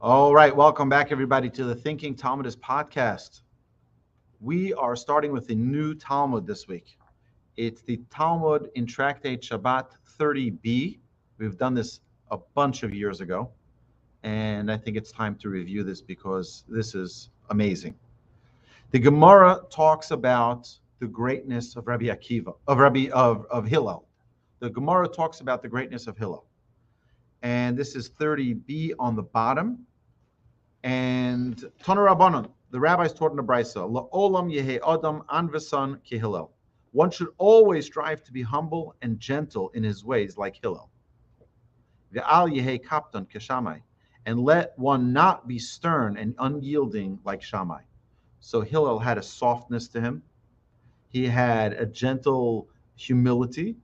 All right, welcome back, everybody, to the Thinking Talmudist podcast. We are starting with a new Talmud this week. It's the Talmud in Tractate Shabbat 30b. We've done this a bunch of years ago, and I think it's time to review this because this is amazing. The Gemara talks about the greatness of Rabbi Akiva, of Hillel. The Gemara talks about the greatness of Hillel, and this is 30b on the bottom. And Tana Rabbanon, the rabbis taught in the Brisa, La'olam yehe adam anvesan ki Hillel. One should always strive to be humble and gentle in his ways, like Hillel. Ve'al yehe kaptan keshamai, and let one not be stern and unyielding like Shammai. So Hillel had a softness to him. He had a gentle humility,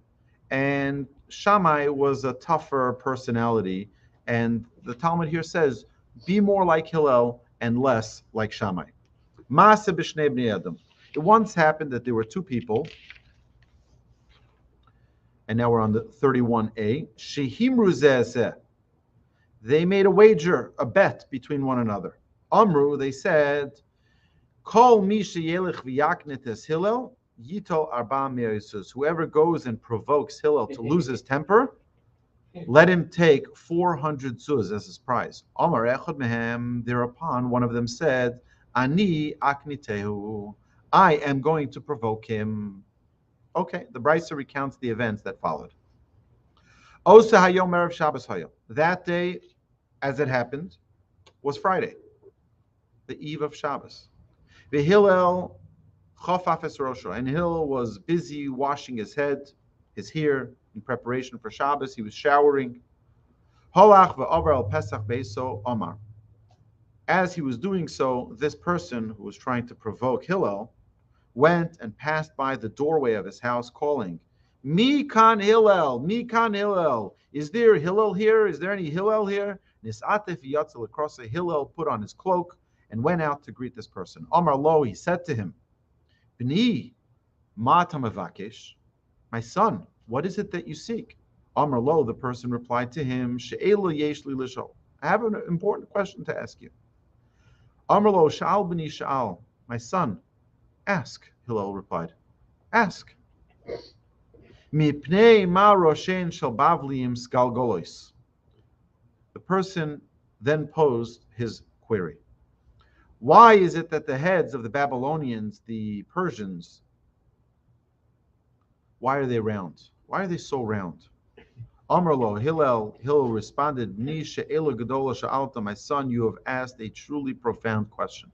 and Shammai was a tougher personality. And the Talmud here says, be more like Hillel and less like Shammai. Maaseh b'shnei bnei Adam. It once happened that there were two people, and now we're on the 31a. Shehimru zeh zeh. They made a wager, a bet between one another. Amru, they said, Kol mi sheyelech v'yaknet es Hillel, yitol arba me'osus. Whoever goes and provokes Hillel to lose his temper, let him take 400 zuz as his prize. Amar echad mehem. Thereupon, one of them said, Ani aknitehu. I am going to provoke him. Okay, the Brisa recounts the events that followed. Osa hayom erev Shabbos hayom. That day, as it happened, was Friday, the eve of Shabbos. The Hillel chafaf es rosho, and Hillel was busy washing his head, his hair, in preparation for Shabbos. He was showering. Holach ve'over al Pesach beiso Omar. As he was doing so, this person who was trying to provoke Hillel went and passed by the doorway of his house, calling, Mi kan Hillel, Mi kan Hillel. Is there Hillel here? Is there any Hillel here? Nisatef yatzel across a Hillel put on his cloak and went out to greet this person. Omar lo, he said to him, Bni, ma tamavakesh, my son, what is it that you seek? Amar lo, the person replied to him, She'elu yesh li lishol. I have an important question to ask you. Amar lo, sha'al b'ni sha'al. My son, ask, Hillel replied. Ask. Mipnei ma roshen shel bavliim sgalgolois. The person then posed his query. Why is it that the heads of the Babylonians, the Persians, why are they round? Why are they so round? Amar lo, Hillel responded, Ni she'ela gedola sha'alta, my son, you have asked a truly profound question.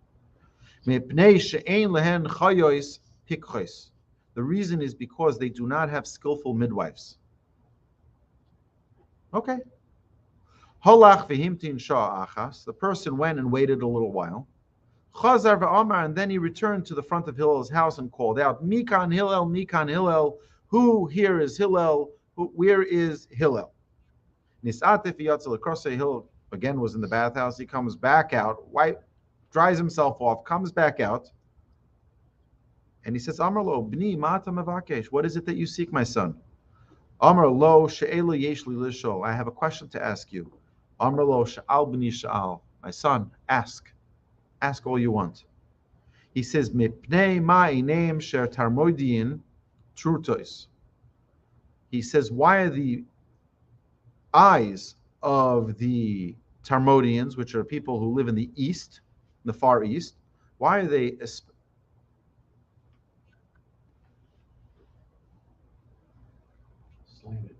Mepnei she'ein lehen chayois pikchois. The reason is because they do not have skillful midwives. Okay. Holach v'himtin sha'achas. The person went and waited a little while. Chazar v'amar, and then he returned to the front of Hillel's house and called out, Mikan Hillel, Mikan Hillel. Who here is Hillel? Where is Hillel? Nisatef yatzel across Hillel again was in the bathhouse. He comes back out, dries himself off, comes back out, and he says, Amar lo, bni mata mavakesh. What is it that you seek, my son? Amar lo, she'elu yesh li lishol. I have a question to ask you. Amar lo, sha'al bni sha'al. My son, ask. Ask all you want. He says, mipnei ma'inem sher tarmoidin trutois. He says, why are the eyes of the Tarmodians, which are people who live in the east, in the far east, why are they slanted?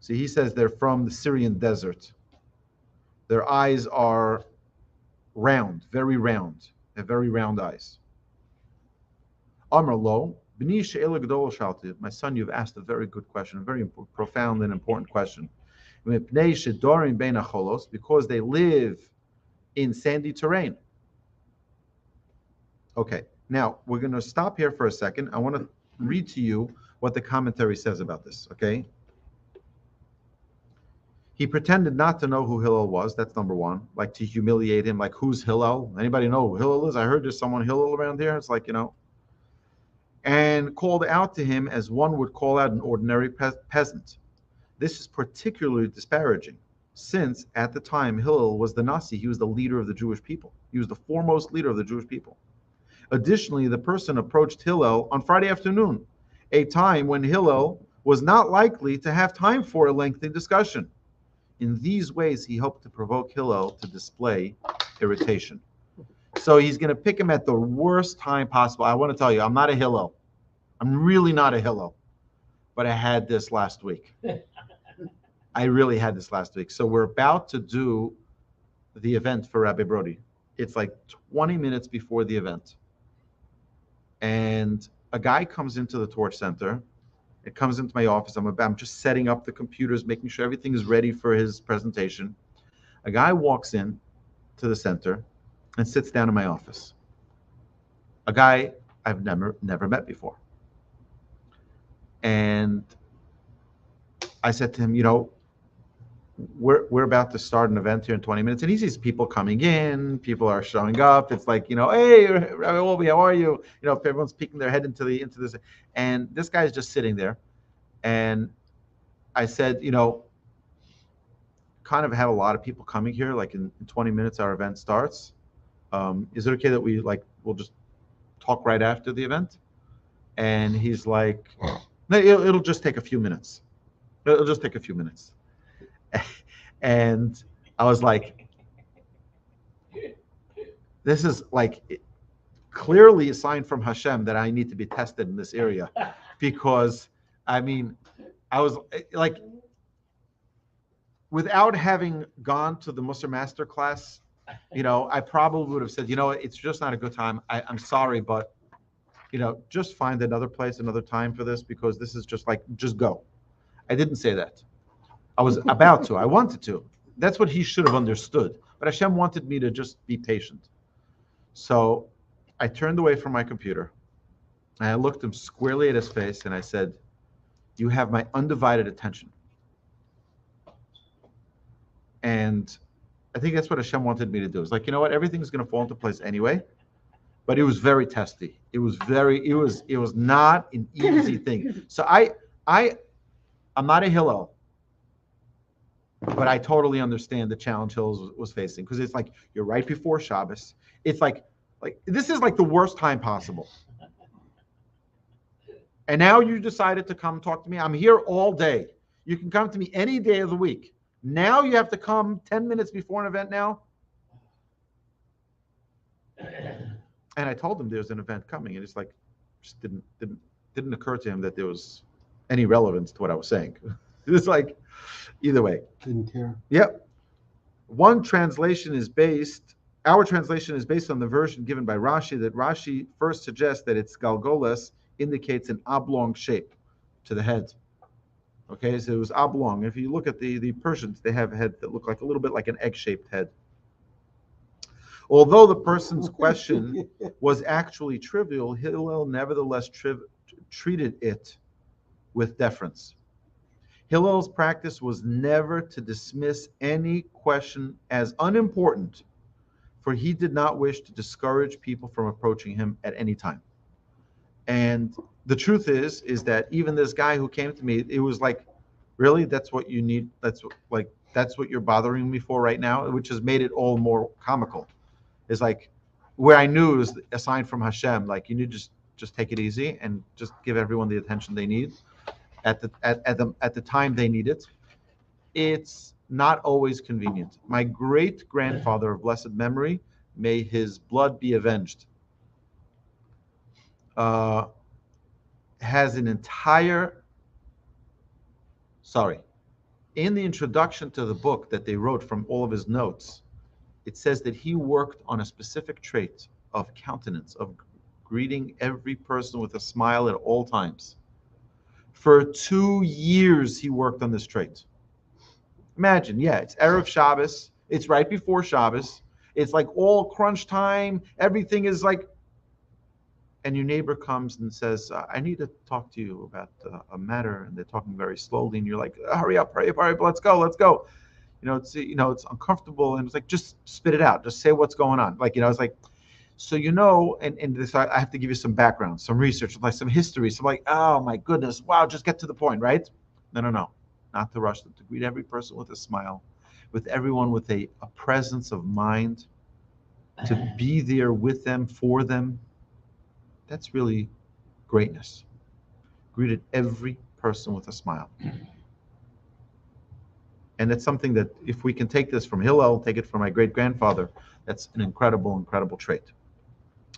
See, he says they're from the Syrian desert. Their eyes are round, very round. They have very round eyes. Amar lo, my son, you've asked a very good question, a very profound and important question. Because they live in sandy terrain. Okay, now we're going to stop here for a second. I want to read to you what the commentary says about this, okay? He pretended not to know who Hillel was. That's number one. Like to humiliate him. Like, who's Hillel? Anybody know who Hillel is? I heard there's someone Hillel around here. It's like, and called out to him as one would call out an ordinary peasant. This is particularly disparaging. since at the time Hillel was the Nasi, he was the leader of the Jewish people. He was the foremost leader of the Jewish people. Additionally, the person approached Hillel on Friday afternoon, a time when Hillel was not likely to have time for a lengthy discussion. In these ways, he hoped to provoke Hillel to display irritation. So he's going to pick him at the worst time possible. I want to tell you, I'm not a Hillel. I'm really not a Hillel. But I had this last week. I really had this last week. So we're about to do the event for Rabbi Brody. It's like 20 minutes before the event. And a guy comes into the Torch Center. It comes into my office. I'm just setting up the computers, making sure everything is ready for his presentation. A guy walks in to the center and sits down in my office. A guy I've never met before. And I said to him, we're about to start an event here in 20 minutes. And he sees people coming in, people are showing up. It's like, hey, Rabbi Wolbe, how are you? Everyone's peeking their head into this. And this guy's just sitting there. And I said, kind of have a lot of people coming here. Like in 20 minutes, our event starts. Is it okay that we'll just talk right after the event? And he's like, no, it'll just take a few minutes. It'll just take a few minutes. And I was like, this is like clearly a sign from Hashem that I need to be tested in this area, because I was like, without having gone to the Musar Master class, I probably would have said, it's just not a good time. I'm sorry, but just find another place, another time for this, because this is just go. I didn't say that. I was about to. I wanted to. That's what he should have understood. But Hashem wanted me to just be patient. So I turned away from my computer, and I looked him squarely at his face, and I said, you have my undivided attention. And I think that's what Hashem wanted me to do. It's like, everything's going to fall into place anyway. But it was very testy. It was not an easy thing. So I'm not a Hillel, but I totally understand the challenge Hillel was facing, because it's like you're right before Shabbos. It's like this is like the worst time possible. And now you decided to come talk to me. I'm here all day. You can come to me any day of the week. Now you have to come 10 minutes before an event now. And I told him there's an event coming, and it's like just didn't occur to him that there was any relevance to what I was saying. It was like, either way. Didn't care. Yep. Our translation is based on the version given by Rashi, that Rashi first suggests that its galgolas indicates an oblong shape to the head. Okay, so it was oblong. If you look at the Persians, they have a head that look like a little bit like an egg-shaped head. Although the person's question was actually trivial, Hillel nevertheless treated it with deference. Hillel's practice was never to dismiss any question as unimportant, for he did not wish to discourage people from approaching him at any time. And the truth is that even this guy who came to me, it was like, really, that's what you need? That's what you're bothering me for right now? Which has made it all more comical. It's like, where I knew it was a sign from Hashem, like you need to just take it easy and just give everyone the attention they need at the time they need it. It's not always convenient. My great grandfather of blessed memory, may his blood be avenged, has an entire, in the introduction to the book that they wrote from all of his notes, it says that he worked on a specific trait of countenance, of greeting every person with a smile at all times. For 2 years, he worked on this trait. Imagine, it's Erev Shabbos, it's right before Shabbos, it's like all crunch time, everything is like, and your neighbor comes and says, I need to talk to you about a matter, and they're talking very slowly, and you're like, hurry up, let's go. It's uncomfortable, and it's like, just spit it out, just say what's going on. It's like, so and this, I have to give you some background, some research, like some history. So I'm like, oh my goodness, wow, just get to the point, right? No, not to rush them, to greet every person with a smile. with everyone with a presence of mind, to be there with them, for them. That's really greatness. Greeted every person with a smile. And it's something that if we can take this from Hillel, take it from my great-grandfather, that's an incredible, incredible trait.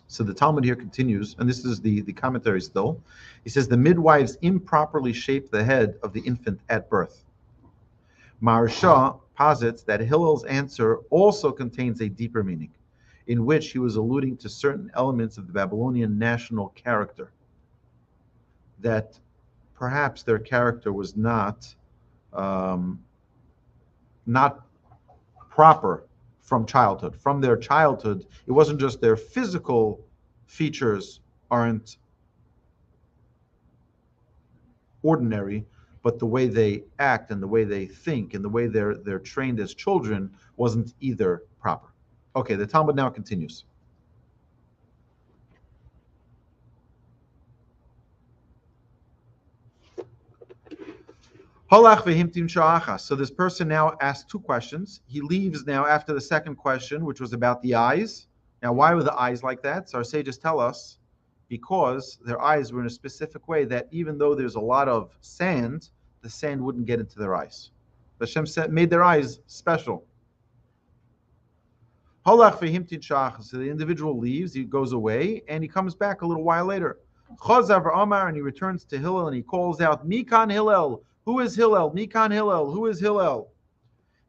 So the Talmud here continues, and this is the commentary still. He says, the midwives improperly shaped the head of the infant at birth. Maharsha posits that Hillel's answer also contains a deeper meaning, in which he was alluding to certain elements of the Babylonian national character, that perhaps their character was not proper from childhood. From their childhood, it wasn't just their physical features aren't ordinary, but the way they act and the way they think and the way they're trained as children wasn't either proper. Okay, the Talmud now continues. So this person now asks two questions. He leaves now after the second question, which was about the eyes. Now, why were the eyes like that? So our sages tell us because their eyes were in a specific way that even though there's a lot of sand, the sand wouldn't get into their eyes. Hashem made their eyes special. So the individual leaves, he goes away, and he comes back a little while later. And he returns to Hillel and he calls out, Mikan Hillel. Who is Hillel? Mikan Hillel. Who is Hillel?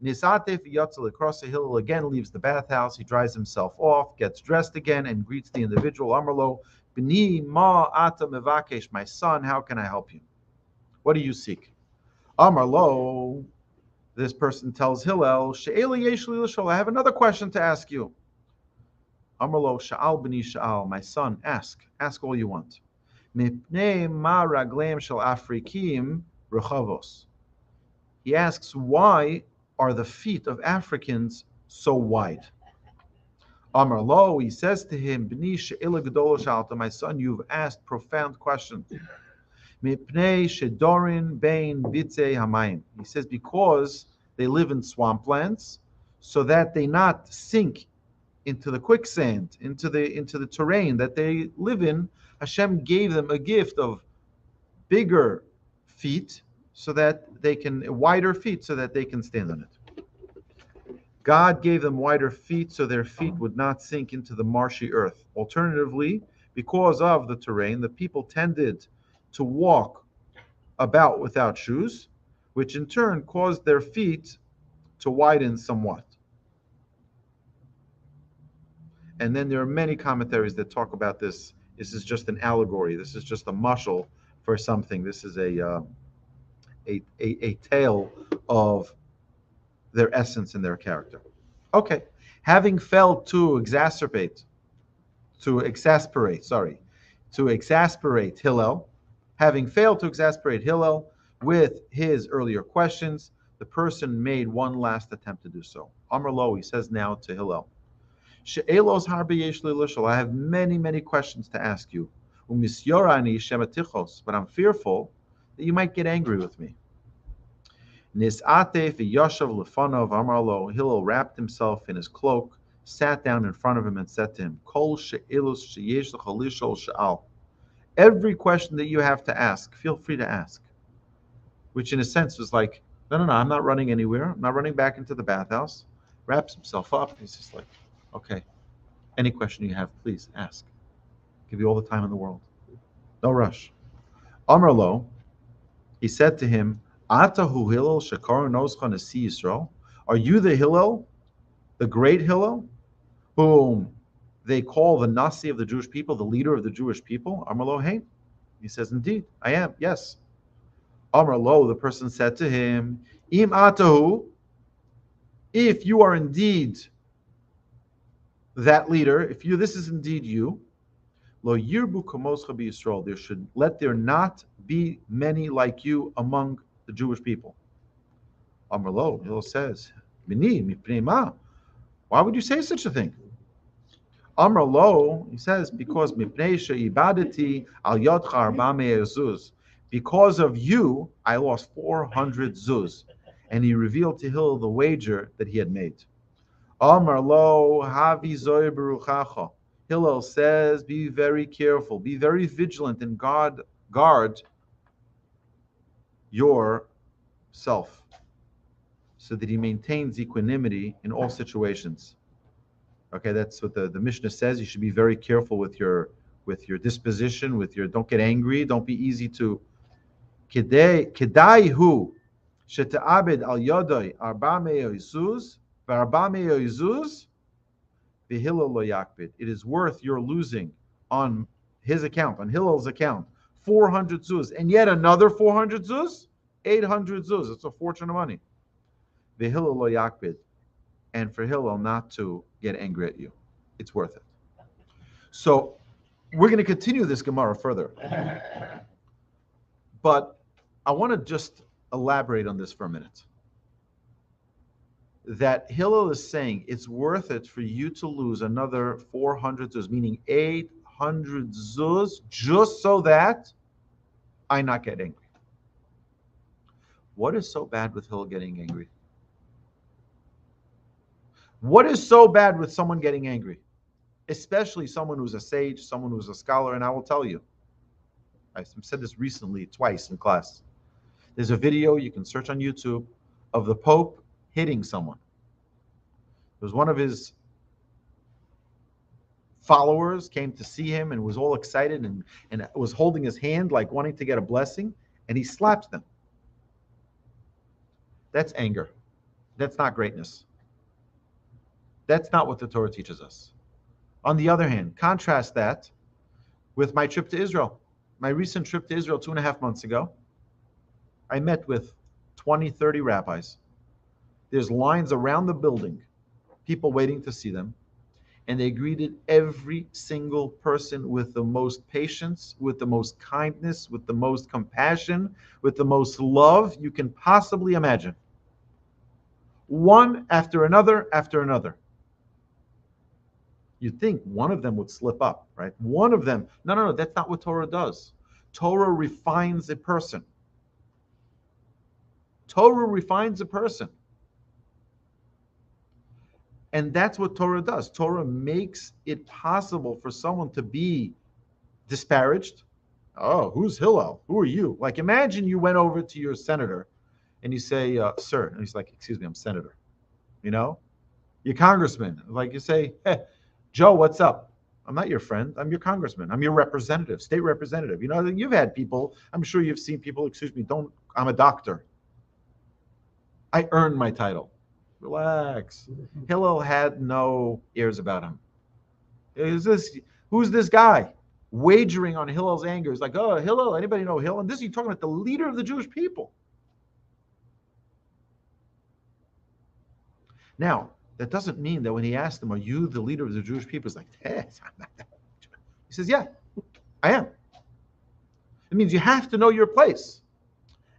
Nisatef Yatzel across the Hillel again leaves the bathhouse. He dries himself off, gets dressed again, and greets the individual. Amarlo, B'ni ma ata mevakesh, my son, how can I help you? What do you seek? Amarlo, this person tells Hillel, She'eli yeshli l'shol, I have another question to ask you. Amarlo, Sha'al b'ni Sha'al, my son, ask all you want. Mipnei ma ragleim shel Afrikim rechavos. He asks, why are the feet of Africans so wide? Amar lo, he says to him, B'ni she'ila gedola shalta, my son, you've asked profound questions. Mipnei shedorin bein bitzei hamayim. He says, because they live in swamplands, so that they not sink into the quicksand, into the terrain that they live in. Hashem gave them a gift of bigger feet, so that they can, wider feet, so that they can stand on it. God gave them wider feet so their feet would not sink into the marshy earth. Alternatively, because of the terrain, the people tended to walk about without shoes, which in turn caused their feet to widen somewhat. And then there are many commentaries that talk about this. This is just an allegory. This is just a mushal for something. This is a tale of their essence and their character. Okay, having failed to exasperate Hillel, having failed to exasperate Hillel with his earlier questions, the person made one last attempt to do so. Amar lo, he says now to Hillel, She'elos harbe yesh li l'shol, I have many, many questions to ask you. Umisyorani shematichos, but I'm fearful that you might get angry with me. Nis'ate v'yashav lefanov amar lo, Hillel wrapped himself in his cloak, sat down in front of him and said to him, Kol she'elos sheyesh l'cha lishol she'al. Every question that you have to ask, feel free to ask. Which in a sense was like, no, I'm not running anywhere. I'm not running back into the bathhouse. Wraps himself up. He's just like, okay, any question you have, please ask. I'll give you all the time in the world. No rush. Amar lo, he said to him, Atahu Hillel shekar noscha nasi Yisrael? Are you the Hillel, the great Hillel, whom they call the Nasi of the Jewish people, the leader of the Jewish people? Amar lo, hey. He says, indeed, I am, yes. Amar lo, the person said to him, Im atahu, if you are indeed that leader, this is indeed you, lo yirbu kamoscha b'Yisrael, let there not be many like you among the Jewish people. Amar lo, Hillel says, Mini mipnei ma? Why would you say such a thing? Amar lo, he says, because mipnei she'ibadati al yodcha arba me'eh zuz. Because of you, I lost 400 zuz. and he revealed to Hillel the wager that he had made. Amar lo havi zoy beruchacha. Hillel says, be very careful, be very vigilant, and guard yourself, so that he maintains equanimity in all situations. Okay, that's what the Mishnah says. You should be very careful with your disposition, don't get angry, don't be easy to kedai hu sheta'abed al yodai arba me'ozuz v'arba me'ozuz v'hillel lo yakbid. It is worth your losing on his account, on Hillel's account, 400 zuz, and yet another 400 zuz, 800 zuz. It's a fortune of money. V'hillel lo yakbid, and for Hillel not to get angry at you. It's worth it. So we're going to continue this Gemara further. But I want to just elaborate on this for a minute. That Hillel is saying it's worth it for you to lose another 400 zuz, meaning 800 zuz, just so that I not get angry. What is so bad with Hillel getting angry? What is so bad with someone getting angry? Especially someone who's a sage, someone who's a scholar, and I will tell you, I said this recently twice in class. There's a video you can search on YouTube of the Pope hitting someone. There was one of his followers came to see him and was all excited and was holding his hand like wanting to get a blessing, and he slapped them. That's anger. That's not greatness. That's not what the Torah teaches us. On the other hand, contrast that with my trip to Israel. My recent trip to Israel 2.5 months ago. I met with 20, 30 rabbis. There's lines around the building, people waiting to see them. And they greeted every single person with the most patience, with the most kindness, with the most compassion, with the most love you can possibly imagine. One after another after another. You'd think one of them would slip up, right? One of them. No, that's not what Torah does. Torah refines a person. Torah refines a person. And that's what Torah does. Torah makes it possible for someone to be disparaged. Oh, who's Hillel? Who are you? Like, imagine you went over to your senator and you say, sir, and he's like, excuse me, I'm senator. You know? Your congressman. Like you say, hey, Joe, what's up? I'm not your friend. I'm your congressman. I'm your representative, state representative. You know, you've had people, I'm sure you've seen people, excuse me, I'm a doctor. I earned my title. Relax. Hillel had no ears about him. Who's this guy? Wagering on Hillel's anger. It's like, oh, Hillel, anybody know Hillel? And this, you're talking about the leader of the Jewish people. Now, that doesn't mean that when he asked him, are you the leader of the Jewish people? He's like, yes, I'm not that. He says, yeah, I am. It means you have to know your place.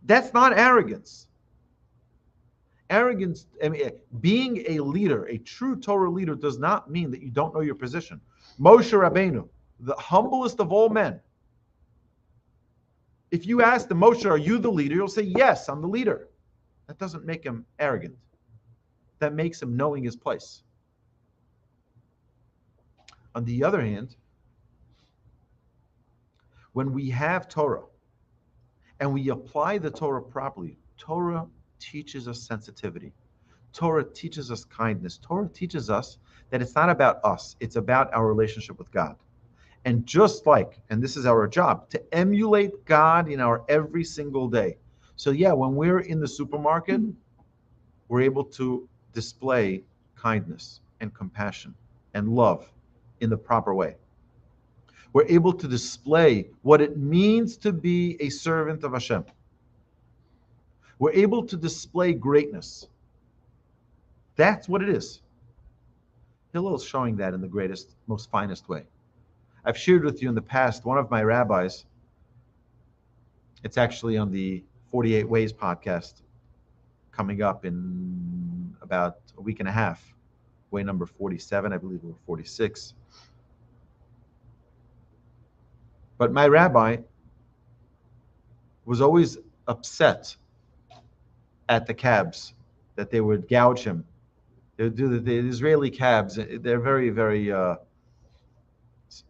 That's not arrogance. Arrogance, I mean, being a leader, a true Torah leader, does not mean that you don't know your position. Moshe Rabbeinu, the humblest of all men. If you ask the Moshe, are you the leader? He'll say, yes, I'm the leader. That doesn't make him arrogant. That makes him knowing his place. On the other hand, when we have Torah and we apply the Torah properly, Torah teaches us sensitivity. Torah teaches us kindness. Torah teaches us that it's not about us, it's about our relationship with God. And just like, and this is our job, to emulate God in our every single day. So yeah, when we're in the supermarket, we're able to display kindness and compassion and love in the proper way. We're able to display what it means to be a servant of Hashem. We're able to display greatness. That's what it is. Hillel is showing that in the greatest, most finest way. I've shared with you in the past, one of my rabbis, it's actually on the 48 Ways podcast, coming up in about a week and a half, way number 47, I believe, or 46. But my rabbi was always upset at the cabs, that they would gouge him. They would do the Israeli cabs. They're very, very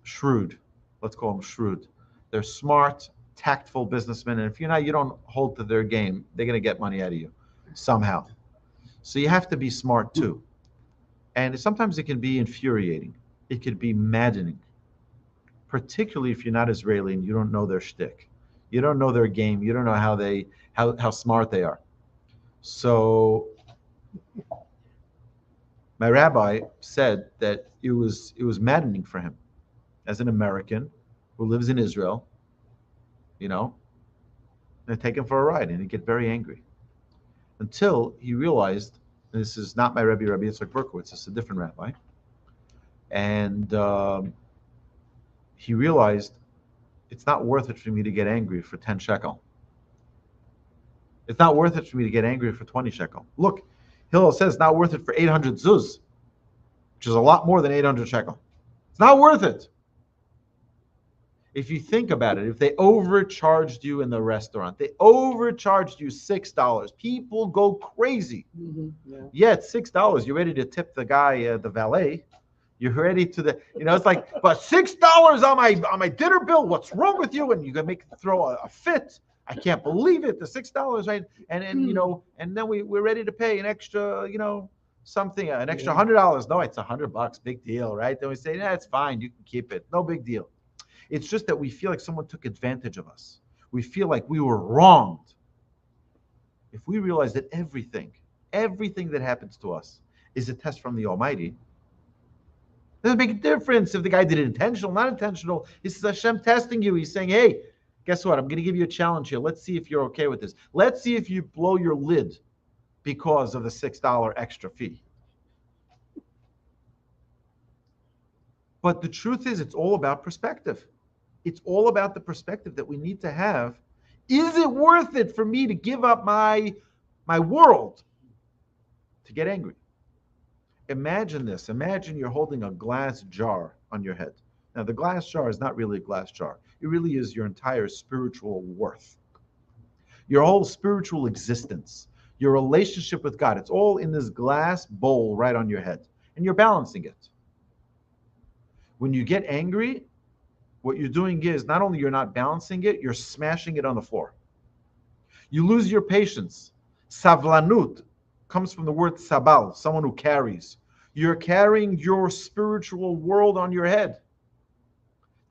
shrewd. Let's call them shrewd. They're smart, tactful businessmen, and if you don't hold to their game, they're going to get money out of you somehow. So you have to be smart too. And sometimes it can be infuriating. It could be maddening, particularly if you're not Israeli and you don't know their shtick. You don't know their game. You don't know how smart they are. So my rabbi said that it was maddening for him as an American who lives in Israel, and take him for a ride, and he'd get very angry until he realized, and this is not my Rabbi Yitzchak Berkowitz, it's a different rabbi, and he realized it's not worth it for me to get angry for 10 shekel. It's not worth it for me to get angry for 20 shekel. Look, Hillel says it's not worth it for 800 zuz, which is a lot more than 800 shekel. It's not worth it. If you think about it, if they overcharged you in the restaurant, they overcharged you $6, people go crazy. Mm-hmm. Yeah, it's $6. You're ready to tip the guy, the valet. You're ready to it's like, but $6 on my dinner bill. What's wrong with you? And you can throw a fit. I can't believe it. The $6, right? And and then we're ready to pay an extra, something, an extra $100. No, it's $100. Big deal, right? Then we say, it's fine. You can keep it. No big deal. It's just that we feel like someone took advantage of us. We feel like we were wronged. If we realize that everything that happens to us is a test from the Almighty, it doesn't make a difference if the guy did it intentional, not intentional. He says, Hashem testing you. He's saying, hey, guess what? I'm going to give you a challenge here. Let's see if you're okay with this. Let's see if you blow your lid because of the $6 extra fee. But the truth is, it's all about perspective. It's all about the perspective that we need to have. Is it worth it for me to give up my world to get angry? Imagine this. Imagine you're holding a glass jar on your head. Now, the glass jar is not really a glass jar. It really is your entire spiritual worth, your whole spiritual existence, your relationship with God. It's all in this glass bowl right on your head, and you're balancing it. When you get angry, what you're doing is not only you're not balancing it, you're smashing it on the floor. You lose your patience. Savlanut comes from the word sabal, someone who carries. You're carrying your spiritual world on your head.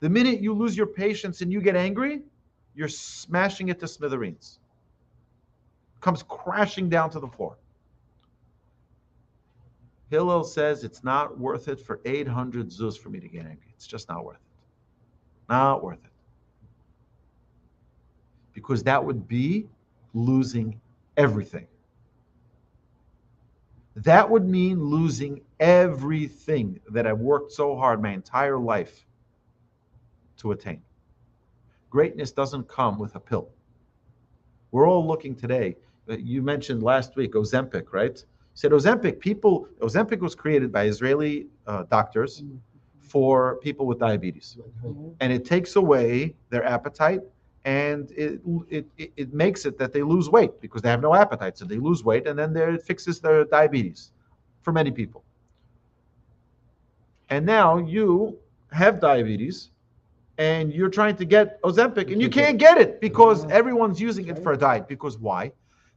The minute you lose your patience and you get angry, you're smashing it to smithereens. It comes crashing down to the floor. Hillel says it's not worth it for 800 zuz for me to get angry. It's just not worth it. Not worth it. Because that would be losing everything. That would mean losing everything that I've worked so hard my entire life to attain. Greatness doesn't come with a pill. We're all looking today. You mentioned last week Ozempic, right? You said Ozempic was created by Israeli doctors for people with diabetes. And it takes away their appetite, and it makes it that they lose weight because they have no appetite. So they lose weight, and then it fixes their diabetes for many people. And now you have diabetes, and you're trying to get Ozempic, and you can't get it because everyone's using it for a diet. Because why?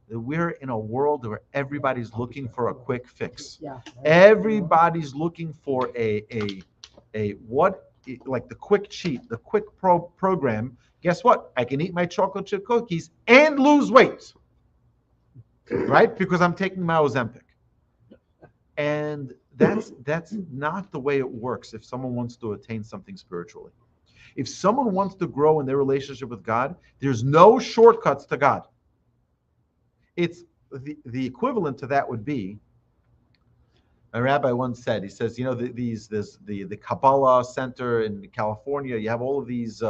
We're in a world where everybody's looking for a quick fix. Everybody's looking for like the quick cheat, the quick program. Guess what? I can eat my chocolate chip cookies and lose weight, right? Because I'm taking my Ozempic. And that's not the way it works if someone wants to attain something spiritually. If someone wants to grow in their relationship with God, there's no shortcuts to God. It's the equivalent to that would be, a rabbi once said, he says, the Kabbalah Center in California, you have all of these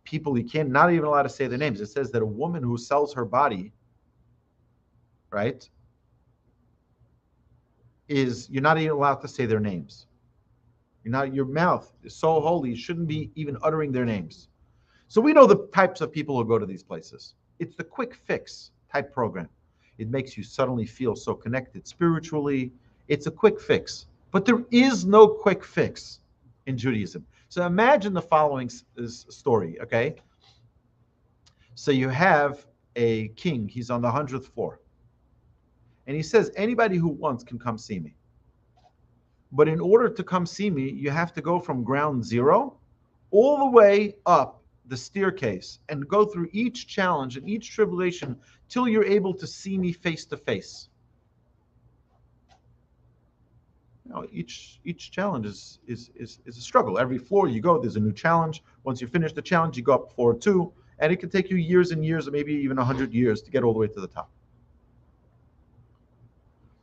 people, you not even allowed to say their names. It says that a woman who sells her body, right, you're not even allowed to say their names. Your mouth is so holy, you shouldn't be even uttering their names. So we know the types of people who go to these places. It's the quick fix type program. It makes you suddenly feel so connected spiritually. It's a quick fix. But there is no quick fix in Judaism. So imagine the following story, okay? So you have a king, he's on the 100th floor. And he says, anybody who wants can come see me. But in order to come see me, you have to go from ground zero all the way up the staircase and go through each challenge and each tribulation till you're able to see me face to face. Each challenge is a struggle. Every floor you go, there's a new challenge. Once you finish the challenge, you go up floor 2, and it can take you years and years, or maybe even 100 years to get all the way to the top.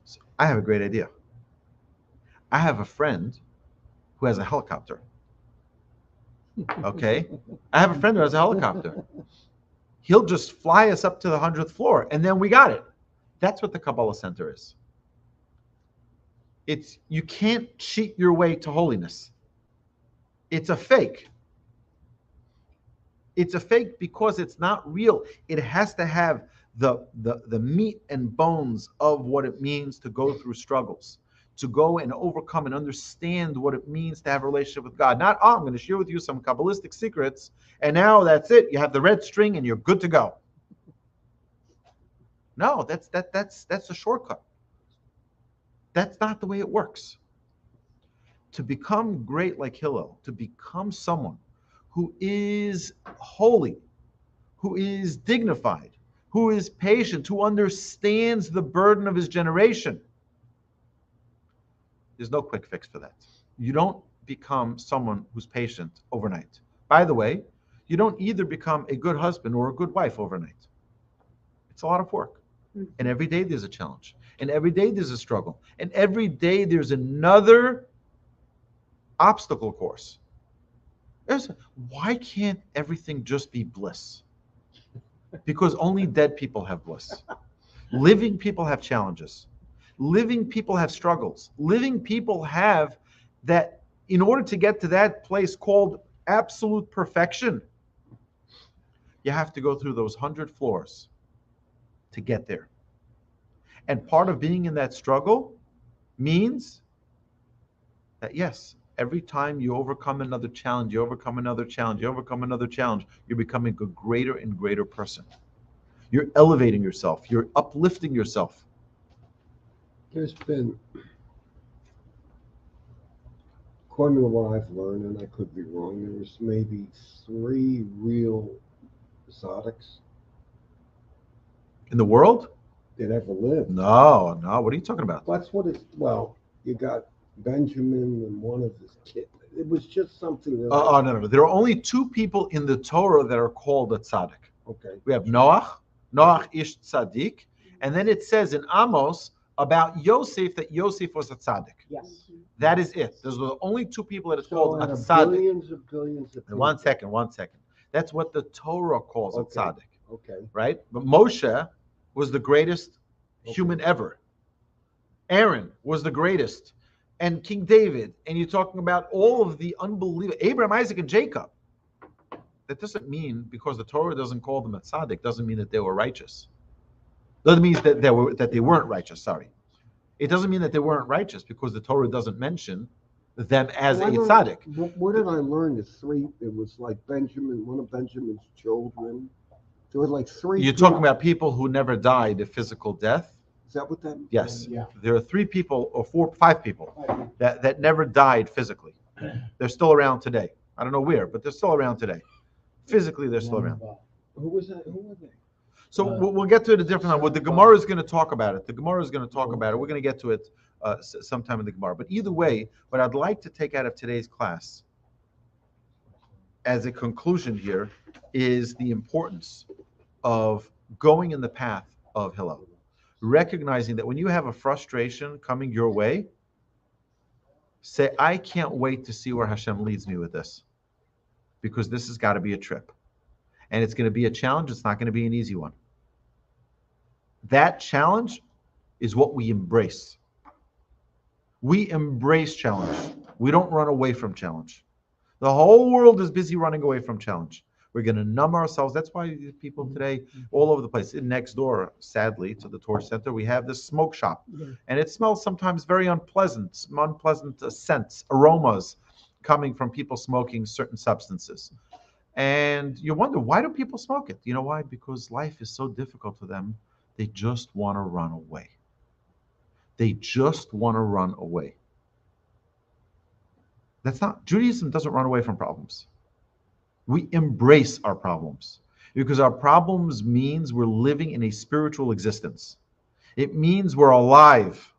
So I have a great idea. I have a friend who has a helicopter. Okay? I have a friend who has a helicopter. He'll just fly us up to the 100th floor, and then we got it. That's what the Kabbalah Center is. You can't cheat your way to holiness. It's a fake. It's a fake because it's not real. It has to have the meat and bones of what it means to go through struggles, to go and overcome and understand what it means to have a relationship with God. Not, I'm going to share with you some Kabbalistic secrets, and now that's it. You have the red string and you're good to go. No, that's a shortcut. That's not the way it works. To become great like Hillel, to become someone who is holy, who is dignified, who is patient, who understands the burden of his generation, there's no quick fix for that. You don't become someone who's patient overnight. By the way, you don't either become a good husband or a good wife overnight. It's a lot of work. And every day there's a challenge. And every day there's a struggle. And every day there's another obstacle course. Why can't everything just be bliss? Because only dead people have bliss. Living people have challenges. Living people have struggles. Living people have that. In order to get to that place called absolute perfection, you have to go through those 100 floors to get there. And part of being in that struggle means that, yes, every time you overcome another challenge, you overcome another challenge, you overcome another challenge, you're becoming a greater and greater person. You're elevating yourself. You're uplifting yourself. There's been, according to what I've learned, and I could be wrong, there's maybe 3 real exotics In the world? that ever lived. No. What are you talking about? That's what it's, well, you got Benjamin and one of his kids. It was just something that No. There are only 2 people in the Torah that are called a tzaddik. Okay. We have Noach ish tzaddik, and then it says in Amos about Yosef that Yosef was a tzaddik. Yes. That is it. Those are the only 2 people that it's So called out a of tzaddik. billions of people. One second. That's what the Torah calls Okay. a tzaddik, Okay. right? But Moshe was the greatest human ever. Aaron was the greatest. And King David, and you're talking about all of the unbelievable, Abraham, Isaac, and Jacob. That doesn't mean, because the Torah doesn't call them a tzaddik, doesn't mean that they were righteous. Doesn't mean that they weren't righteous, sorry. It doesn't mean that they weren't righteous, because the Torah doesn't mention them as a tzaddik. Where did I learn the 3? It was like Benjamin, one of Benjamin's children. There were like 3. You're talking about people who never died a physical death? Is that what that means? Yes. Yeah. There are 3 people, or 4, 5 people that never died physically. They're still around today. I don't know where, but they're still around today. Physically, they're still around. Who was that? Who were they? So we'll get to it a different time. Well, the Gemara is going to talk about it. We're going to get to it sometime in the Gemara. But either way, what I'd like to take out of today's class as a conclusion here is the importance of going in the path of Hillel. Recognizing that when you have a frustration coming your way, say, I can't wait to see where Hashem leads me with this, because this has got to be a trip. And it's going to be a challenge. It's not going to be an easy one. That challenge is what we embrace. We embrace challenge. We don't run away from challenge. The whole world is busy running away from challenge. We're going to numb ourselves. That's why people today, all over the place. Next door, sadly, to the Torch Center, we have this smoke shop. And it smells sometimes very unpleasant scents, aromas coming from people smoking certain substances. And you wonder, why do people smoke it? You know why? Because life is so difficult for them. They just want to run away. They just want to run away. That's not, Judaism doesn't run away from problems. We embrace our problems because our problems means we're living in a spiritual existence. It means we're alive.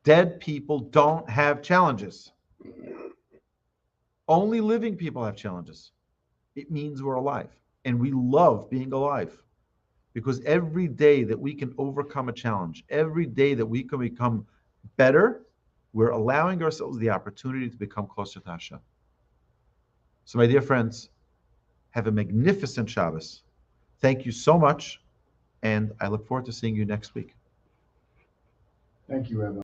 Dead people don't have challenges. Only living people have challenges. It means we're alive. And we love being alive because every day that we can overcome a challenge, every day that we can become better, we're allowing ourselves the opportunity to become closer to Hashem. So, my dear friends, have a magnificent Shabbos. Thank you so much, and I look forward to seeing you next week. Thank you, Rabbi.